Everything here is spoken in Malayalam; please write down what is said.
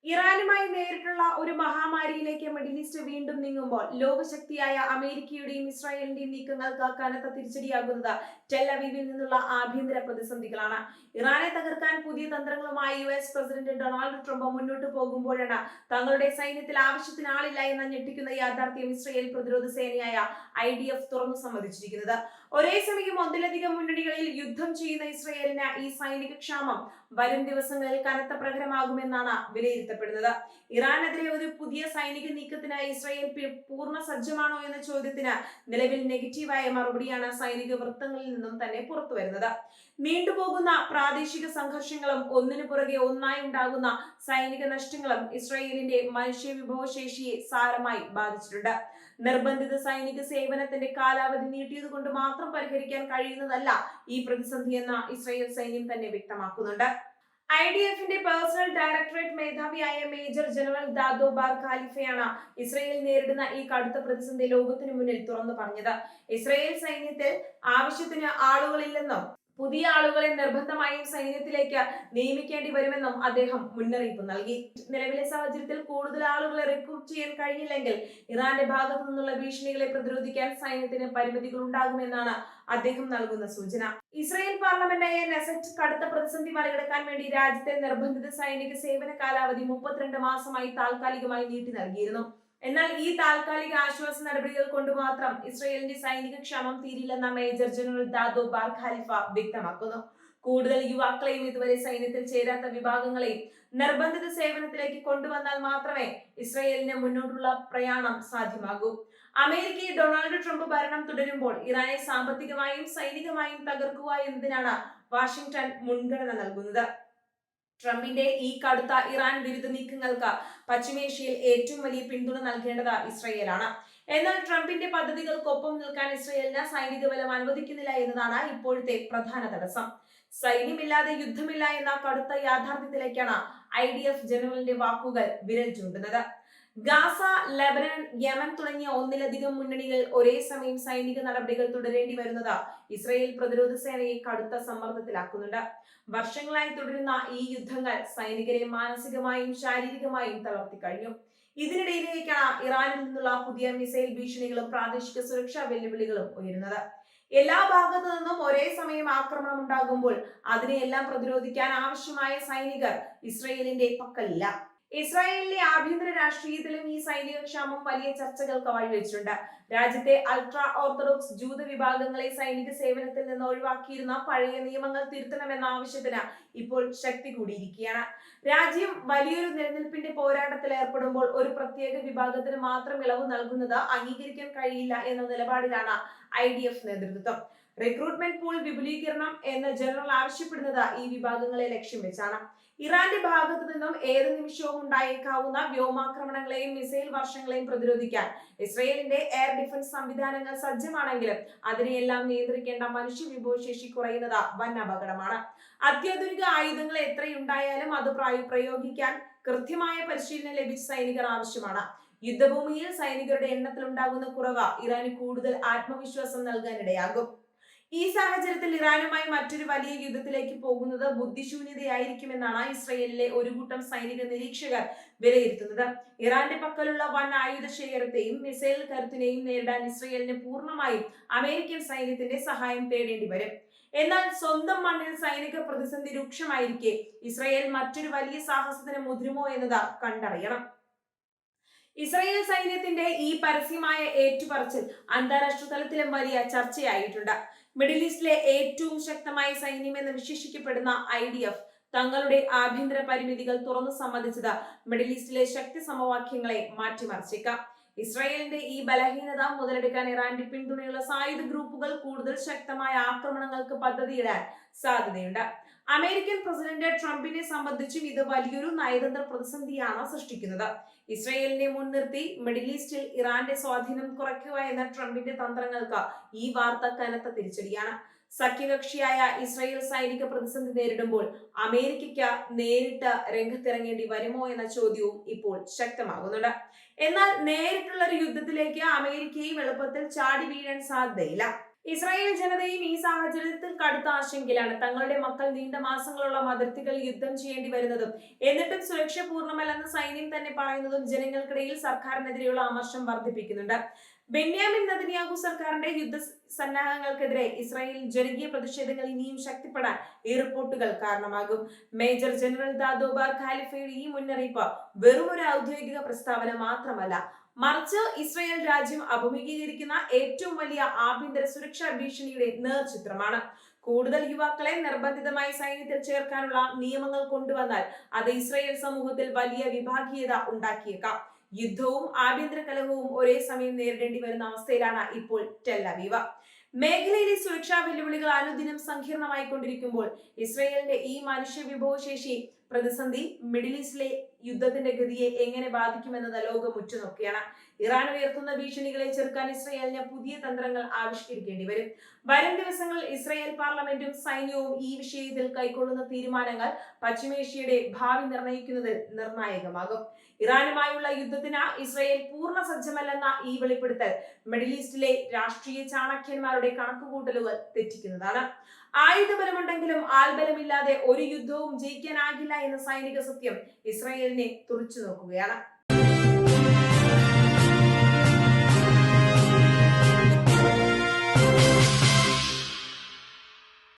ഇറാനുമായി നേരിട്ടുള്ള ഒരു മഹാമാരിയിലേക്ക് മിഡിൽ ഈസ്റ്റ് വീണ്ടും നീങ്ങുമ്പോൾ ലോകശക്തിയായ അമേരിക്കയുടെയും ഇസ്രായേലിന്റെയും നീക്കങ്ങൾക്ക് കനത്ത തിരിച്ചടിയാകുന്നത് ടെൽ-അവീവിൽ നിന്നുള്ള ആഭ്യന്തര പ്രതിസന്ധികളാണ്. ഇറാനെ തകർക്കാൻ പുതിയ തന്ത്രങ്ങളുമായി US പ്രസിഡന്റ് ഡൊണാൾഡ് ട്രംപ് മുന്നോട്ട് പോകുമ്പോഴാണ് തങ്ങളുടെ സൈന്യത്തിൽ ആവശ്യത്തിന് ആളില്ല എന്ന ഞെട്ടിക്കുന്ന യാഥാർത്ഥ്യം ഇസ്രായേൽ പ്രതിരോധ സേനയായ IDF തുറന്നു സമ്മതിച്ചിരിക്കുന്നത്. ഒരേ സമയം ഒന്നിലധികം മുന്നണികളിൽ യുദ്ധം ചെയ്യുന്ന ഇസ്രായേലിന് ഈ സൈനിക ക്ഷാമം വരും ദിവസങ്ങളിൽ കനത്ത പ്രഹരമാകുമെന്നാണ് വിലയിരുത്തപ്പെടുന്നത്. ഇറാനെതിരെ ഒരു പുതിയ സൈനിക നീക്കത്തിന് ഇസ്രായേൽ പൂർണ്ണ സജ്ജമാണോ എന്ന ചോദ്യത്തിന് നിലവിൽ നെഗറ്റീവായ മറുപടിയാണ് സൈനിക വൃത്തങ്ങളിൽ നിന്നും തന്നെ പുറത്തുവരുന്നത്. നീണ്ടുപോകുന്ന പ്രാദേശിക സംഘർഷങ്ങളും ഒന്നിനു പുറകെ ഒന്നായി ഉണ്ടാകുന്ന സൈനിക നഷ്ടങ്ങളും ഇസ്രായേലിന്റെ മനുഷ്യ വിഭവശേഷിയെ സാരമായി ബാധിച്ചിട്ടുണ്ട്. നിർബന്ധിത സൈനിക സേവനത്തിന്റെ കാലാവധി നീട്ടിയതുകൊണ്ട് മാത്രം പരിഹരിക്കാൻ കഴിയുന്നതല്ല ഈ പ്രതിസന്ധിയെന്ന് ഇസ്രായേൽ സൈന്യം തന്നെ വ്യക്തമാക്കുന്നുണ്ട്. IDFന്റെ പേഴ്സണൽ ഡയറക്ടറേറ്റ് മേധാവിയായ മേജർ ജനറൽ ദാദോ ബാർ ഖാലിഫയാണ് ഇസ്രായേൽ നേരിടുന്ന ഈ കടുത്ത പ്രതിസന്ധി ലോകത്തിനു മുന്നിൽ തുറന്നു പറഞ്ഞത്. ഇസ്രായേൽ സൈന്യത്തിൽ ആവശ്യത്തിന് ആളുകളില്ലെന്നും പുതിയ ആളുകളെ നിർബന്ധമായും സൈന്യത്തിലേക്ക് നിയമിക്കേണ്ടി വരുമെന്നും അദ്ദേഹം മുന്നറിയിപ്പ് നൽകി. നിലവിലെ സാഹചര്യത്തിൽ കൂടുതൽ ആളുകളെ റിക്രൂട്ട് ചെയ്യാൻ കഴിഞ്ഞില്ലെങ്കിൽ ഇറാന്റെ ഭാഗത്തു നിന്നുള്ള ഭീഷണികളെ പ്രതിരോധിക്കാൻ സൈന്യത്തിന് പരിമിതികൾ ഉണ്ടാകുമെന്നാണ് അദ്ദേഹം നൽകുന്ന സൂചന. ഇസ്രായേൽ പാർലമെന്റായ നെസറ്റ് കടുത്ത പ്രതിസന്ധി മറികടക്കാൻ വേണ്ടി രാജ്യത്തെ നിർബന്ധിത സൈനിക സേവന കാലാവധി 32 മാസമായി താൽക്കാലികമായി നീട്ടി നൽകിയിരുന്നു. എന്നാൽ ഈ താൽക്കാലിക ആശ്വാസ നടപടികൾ കൊണ്ട് മാത്രം ഇസ്രായേലിന്റെ സൈനിക ക്ഷാമം തീരില്ലെന്ന major general Dado bar Khalifa വ്യക്തമാക്കുന്നു. കൂടുതൽ യുവാക്കളെയും ഇതുവരെ സൈന്യത്തിൽ ചേരാത്ത വിഭാഗങ്ങളെയും നിർബന്ധിത സേവനത്തിലേക്ക് കൊണ്ടുവന്നാൽ മാത്രമേ ഇസ്രായേലിന് മുന്നോട്ടുള്ള പ്രയാണം സാധ്യമാകൂ. അമേരിക്കയിൽ ഡൊണാൾഡ് ട്രംപ് ഭരണം തുടരുമ്പോൾ ഇറാനെ സാമ്പത്തികമായും സൈനികമായും തകർക്കുക എന്നതിനാണ് വാഷിംഗ്ടൺ മുൻഗണന നൽകുന്നത്. ട്രംപിന്റെ ഈ കടുത്ത ഇറാൻ വിരുദ്ധ നീക്കങ്ങൾക്ക് പശ്ചിമേഷ്യയിൽ ഏറ്റവും വലിയ പിന്തുണ നൽകേണ്ടത് ഇസ്രായേലാണ്. എന്നാൽ ട്രംപിന്റെ പദ്ധതികൾക്കൊപ്പം നിൽക്കാൻ ഇസ്രായേലിന് സൈനിക ബലം അനുവദിക്കുന്നില്ല എന്നതാണ് ഇപ്പോഴത്തെ പ്രധാന തടസ്സം. സൈന്യമില്ലാതെ യുദ്ധമില്ല എന്ന കടുത്ത യാഥാർത്ഥ്യത്തിലേക്കാണ് IDF ജനറലിന്റെ വാക്കുകൾ വിരൽ ചൂണ്ടുന്നത്. ഗാസ, ലെബനൻ, യമൻ തുടങ്ങിയ ഒന്നിലധികം മുന്നണികൾ ഒരേ സമയം സൈനിക നടപടികൾ തുടരേണ്ടി വരുന്നത് ഇസ്രായേൽ പ്രതിരോധ സേനയെ കടുത്ത സമ്മർദ്ദത്തിലാക്കുന്നുണ്ട്. വർഷങ്ങളായി തുടരുന്ന ഈ യുദ്ധങ്ങൾ സൈനികരെ മാനസികമായും ശാരീരികമായും തളർത്തി കഴിഞ്ഞു. ഇതിനിടയിലേക്കാണ് ഇറാനിൽ നിന്നുള്ള പുതിയ മിസൈൽ ഭീഷണികളും പ്രാദേശിക സുരക്ഷാ വെല്ലുവിളികളും ഉയരുന്നത്. എല്ലാ ഭാഗത്തു നിന്നും ഒരേ സമയം ആക്രമണം ഉണ്ടാകുമ്പോൾ അതിനെയെല്ലാം പ്രതിരോധിക്കാൻ ആവശ്യമായ സൈനികർ ഇസ്രായേലിന്റെ പക്കലില്ല. ഇസ്രായേലിലെ ആഭ്യന്തര രാഷ്ട്രീയത്തിലും ഈ സൈനിക ക്ഷാമം വലിയ ചർച്ചകൾക്ക് വഴിവെച്ചിട്ടുണ്ട്. രാജ്യത്തെ അൾട്രാ ഓർത്തഡോക്സ് ജൂത വിഭാഗങ്ങളെ സൈനിക സേവനത്തിൽ നിന്ന് ഒഴിവാക്കിയിരുന്ന പഴയ നിയമങ്ങൾ തിരുത്തണമെന്ന ആവശ്യത്തിന് ഇപ്പോൾ ശക്തി കൂടിയിരിക്കുകയാണ്. രാജ്യം വലിയൊരു നിലനിൽപ്പിന്റെ പോരാട്ടത്തിൽ ഏർപ്പെടുമ്പോൾ ഒരു പ്രത്യേക വിഭാഗത്തിന് മാത്രം ഇളവ് നൽകുന്നത് അംഗീകരിക്കാൻ കഴിയില്ല എന്ന നിലപാടിലാണ് IDF നേതൃത്വം. റിക്രൂട്ട്മെന്റ് പൂൾ വിപുലീകരണം എന്ന് ജനറൽ ആവശ്യപ്പെടുന്നത് ഈ വിഭാഗങ്ങളെ ലക്ഷ്യം വെച്ചാണ്. ഇറാന്റെ ഭാഗത്തു നിന്നും ഏത് നിമിഷവും ഉണ്ടായേക്കാവുന്ന വ്യോമാക്രമണങ്ങളെയും മിസൈൽ വർഷങ്ങളെയും പ്രതിരോധിക്കാൻ ഇസ്രായേലിന്റെ എയർ ഡിഫൻസ് സംവിധാനങ്ങൾ സജ്ജമാണെങ്കിലും അതിനെയെല്ലാം നിയന്ത്രിക്കേണ്ട മനുഷ്യ വിഭവശേഷി കുറയുന്നത് വൻ അപകടമാണ്. അത്യാധുനിക ആയുധങ്ങൾ എത്രയുണ്ടായാലും അത് പ്രയോഗിക്കാൻ കൃത്യമായ പരിശീലനം ലഭിച്ച സൈനികർ ആവശ്യമാണ്. യുദ്ധഭൂമിയിൽ സൈനികരുടെ എണ്ണത്തിൽ ഉണ്ടാകുന്ന കുറവ് ഇറാന് കൂടുതൽ ആത്മവിശ്വാസം നൽകാനിടയാകും. ഈ സാഹചര്യത്തിൽ ഇറാനുമായി മറ്റൊരു വലിയ യുദ്ധത്തിലേക്ക് പോകുന്നത് ബുദ്ധിശൂന്യതയായിരിക്കുമെന്നാണ് ഇസ്രായേലിലെ ഒരു കൂട്ടം സൈനിക നിരീക്ഷകർ വിലയിരുത്തുന്നത്. ഇറാന്റെ പക്കലുള്ള വൻ ആയുധ ശേഖരത്തെയും മിസൈൽ കരുത്തിനെയും നേരിടാൻ ഇസ്രായേലിന് പൂർണ്ണമായും അമേരിക്കൻ സൈന്യത്തിന്റെ സഹായം തേടേണ്ടി വരും. എന്നാൽ സ്വന്തം മണ്ണിൽ സൈനിക പ്രതിസന്ധി രൂക്ഷമായിരിക്കെ ഇസ്രായേൽ മറ്റൊരു വലിയ സാഹസത്തിന് മുതിരുമോ എന്നത് കണ്ടറിയണം. ഇസ്രായേൽ സൈന്യത്തിന്റെ ഈ പരസ്യമായ ഏറ്റുപറച്ചിൽ അന്താരാഷ്ട്ര തലത്തിലും വലിയ ചർച്ചയായിട്ടുണ്ട്. മിഡിൽ ഈസ്റ്റിലെ ഏറ്റവും ശക്തമായ സൈന്യമെന്ന് വിശേഷിക്കപ്പെടുന്ന IDF തങ്ങളുടെ ആഭ്യന്തര പരിമിതികൾ തുറന്നു സമ്മതിച്ചത് മിഡിൽ ഈസ്റ്റിലെ ശക്തി സമവാക്യങ്ങളെ മാറ്റിമറിച്ചേക്കാം. ഇസ്രായേലിന്റെ ഈ ബലഹീനത മുതലെടുക്കാൻ ഇറാന്റെ പിന്തുണയുള്ള സായുധ ഗ്രൂപ്പുകൾ കൂടുതൽ ശക്തമായ ആക്രമണങ്ങൾക്ക് പദ്ധതിയിടാൻ സാധ്യതയുണ്ട്. അമേരിക്കൻ പ്രസിഡന്റ് ട്രംപിനെ സംബന്ധിച്ചും ഇത് വലിയൊരു നയതന്ത്ര പ്രതിസന്ധിയാണ് സൃഷ്ടിക്കുന്നത്. ഇസ്രായേലിനെ മുൻനിർത്തി മിഡിൽ ഈസ്റ്റിൽ ഇറാന്റെ സ്വാധീനം കുറയ്ക്കുക എന്ന ട്രംപിന്റെ തന്ത്രങ്ങൾക്ക് ഈ വാർത്ത കനത്ത തിരിച്ചടിയാണ്. സഖ്യകക്ഷിയായ ഇസ്രായേൽ സൈനിക പ്രതിസന്ധി നേരിടുമ്പോൾ അമേരിക്കയ്ക്ക് നേരിട്ട് രംഗത്തിറങ്ങേണ്ടി വരുമോ എന്ന ചോദ്യവും ഇപ്പോൾ ശക്തമാകുന്നുണ്ട്. എന്നാൽ നേരിട്ടുള്ള ഒരു യുദ്ധത്തിലേക്ക് അമേരിക്കയും എളുപ്പത്തിൽ ചാടി വീഴാൻ സാധ്യതയില്ല. ഇസ്രായേൽ ജനതയും ഈ സാഹചര്യത്തിൽ കടുത്ത ആശങ്കയിലാണ്. തങ്ങളുടെ മക്കൾ നീണ്ട മാസങ്ങളോളം അതിർത്തികളിൽ യുദ്ധം ചെയ്യേണ്ടി വരുന്നതും എന്നിട്ടും സുരക്ഷ പൂർണ്ണമല്ലെന്ന് സൈന്യം തന്നെ പറയുന്നതും ജനങ്ങൾക്കിടയിൽ സർക്കാരിനെതിരെയുള്ള അമർഷം വർദ്ധിപ്പിക്കുന്നുണ്ട്. ബെന്യാമിൻ നെതന്യാഹു സർക്കാരിന്റെ യുദ്ധ സന്നാഹങ്ങൾക്കെതിരെ ഇസ്രായേൽ ജനകീയ പ്രതിഷേധങ്ങൾ ഇനിയും ശക്തിപ്പെടാൻ ഈ റിപ്പോർട്ടുകൾ കാരണമാകും. മേജർ ജനറൽ ദാദോബാർ ഖാലിഫയുടെ ഈ മുന്നറിയിപ്പ് വെറും ഒരു ഔദ്യോഗിക പ്രസ്താവന മാത്രമല്ല, മറിച്ച് ഇസ്രായേൽ രാജ്യം അഭിമുഖീകരിക്കുന്ന ഏറ്റവും വലിയ ആഭ്യന്തര സുരക്ഷാ ഭീഷണിയുടെ നേർചിത്രമാണ്. കൂടുതൽ യുവാക്കളെ നിർബന്ധിതമായി സൈന്യത്തിൽ ചേർക്കാനുള്ള നിയമങ്ങൾ കൊണ്ടുവന്നാൽ അത് ഇസ്രായേൽ സമൂഹത്തിൽ വലിയ വിഭാഗീയത ഉണ്ടാക്കിയേക്കാം. യുദ്ധവും ആഭ്യന്തര കലഹവും ഒരേ സമയം നേരിടേണ്ടി വരുന്ന അവസ്ഥയിലാണ് ഇപ്പോൾ ടെൽ അവീവ്. മേഖലയിലെ സുരക്ഷാ വെല്ലുവിളികൾ അനുദിനം സങ്കീർണമായി കൊണ്ടിരിക്കുമ്പോൾ ഇസ്രായേലിന്റെ ഈ മനുഷ്യ വിഭവശേഷി പ്രതിസന്ധി മിഡിൽ ഈസ്റ്റിലെ യുദ്ധത്തിന്റെ ഗതിയെ എങ്ങനെ ബാധിക്കുമെന്നത് ലോകം ഉറ്റുനോക്കുകയാണ്. ഇറാൻ ഉയർത്തുന്ന ഭീഷണികളെ ചെറുക്കാൻ ഇസ്രായേലിന് പുതിയ തന്ത്രങ്ങൾ ആവിഷ്കരിക്കേണ്ടി വരും. വരും ദിവസങ്ങളിൽ ഇസ്രായേൽ പാർലമെന്റും സൈന്യവും ഈ വിഷയത്തിൽ കൈക്കൊള്ളുന്ന തീരുമാനങ്ങൾ പശ്ചിമേഷ്യയുടെ ഭാവി നിർണ്ണയിക്കുന്നതിൽ നിർണായകമാകും. ഇറാനുമായുള്ള യുദ്ധത്തിന് ഇസ്രായേൽ പൂർണ്ണ സജ്ജമല്ലെന്ന ഈ വെളിപ്പെടുത്തൽ മിഡിൽ ഈസ്റ്റിലെ രാഷ്ട്രീയ ചാണക്യന്മാരുടെ കണക്കുകൂട്ടലുകൾ തെറ്റിക്കുന്നതാണ്. ആയുധബലമുണ്ടെങ്കിലും ആൾബലമില്ലാതെ ഒരു യുദ്ധവും ജയിക്കാനാകില്ല എന്ന സൈനിക സത്യം ഇസ്രായേലിനെ തുറച്ചു നോക്കുകയാണ്.